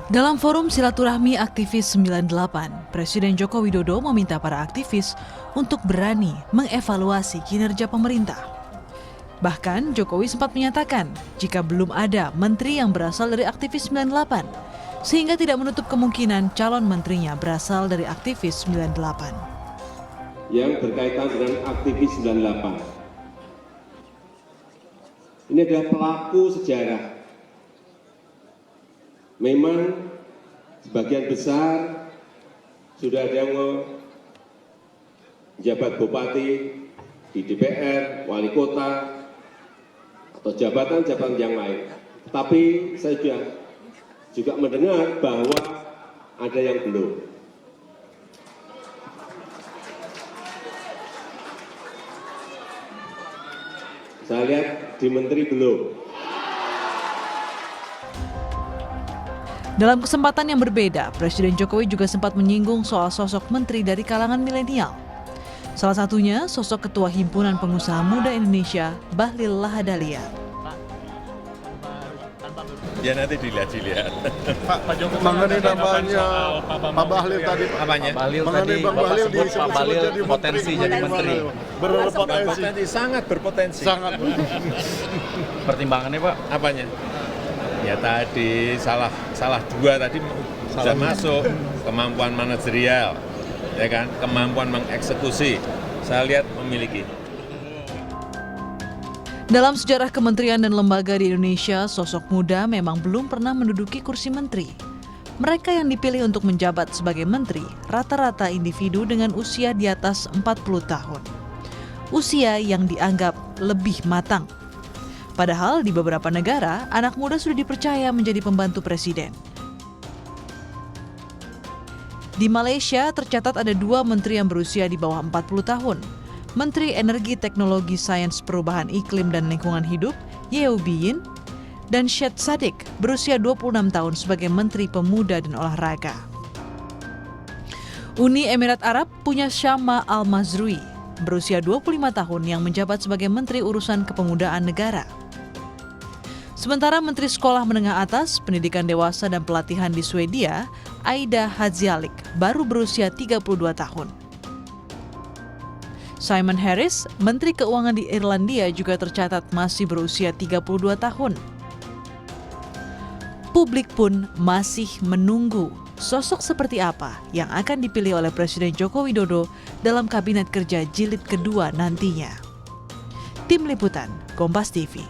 Dalam forum silaturahmi aktivis 98, Presiden Joko Widodo meminta para aktivis untuk berani mengevaluasi kinerja pemerintah. Bahkan Jokowi sempat menyatakan jika belum ada menteri yang berasal dari aktivis 98, sehingga tidak menutup kemungkinan calon menterinya berasal dari aktivis 98. Yang berkaitan dengan aktivis 98. Ini adalah pelaku sejarah. Memang sebagian besar sudah ada yang menjabat bupati di DPR, wali kota, atau jabatan-jabatan yang lain. Tapi saya juga mendengar bahwa ada yang belum. Saya lihat di menteri belum. Dalam kesempatan yang berbeda, Presiden Jokowi juga sempat menyinggung soal sosok menteri dari kalangan milenial. Salah satunya sosok Ketua Himpunan Pengusaha Muda Indonesia, Bahlil Lahadalia. Ya nanti dilihat. Pak Jokowi mengenai namanya Pak Bahlil tadi. Apanya? Mengenai Bang Bahlil disebut jadi potensi jadi menteri. Berpotensi. Sangat berpotensi. Sangat. Pertimbangannya Pak? Apanya? Ya tadi salah dua tadi sudah masuk kemampuan manajerial, ya kan, kemampuan mengeksekusi. Saya lihat memiliki. Dalam sejarah kementerian dan lembaga di Indonesia, sosok muda memang belum pernah menduduki kursi menteri. Mereka yang dipilih untuk menjabat sebagai menteri rata-rata individu dengan usia di atas 40 tahun. Usia yang dianggap lebih matang. Padahal di beberapa negara, anak muda sudah dipercaya menjadi pembantu presiden. Di Malaysia tercatat ada 2 menteri yang berusia di bawah 40 tahun. Menteri Energi Teknologi Sains Perubahan Iklim dan Lingkungan Hidup, Yeo Bee Yin, dan Syed Saddiq berusia 26 tahun sebagai Menteri Pemuda dan Olahraga. Uni Emirat Arab punya Syama Al-Mazrui, berusia 25 tahun yang menjabat sebagai Menteri Urusan Kepemudaan Negara. Sementara Menteri Sekolah Menengah Atas, Pendidikan Dewasa dan Pelatihan di Swedia, Aida Hadzialik, baru berusia 32 tahun. Simon Harris, Menteri Keuangan di Irlandia juga tercatat masih berusia 32 tahun. Publik pun masih menunggu sosok seperti apa yang akan dipilih oleh Presiden Joko Widodo dalam Kabinet Kerja Jilid kedua nantinya. Tim Liputan, Kompas TV.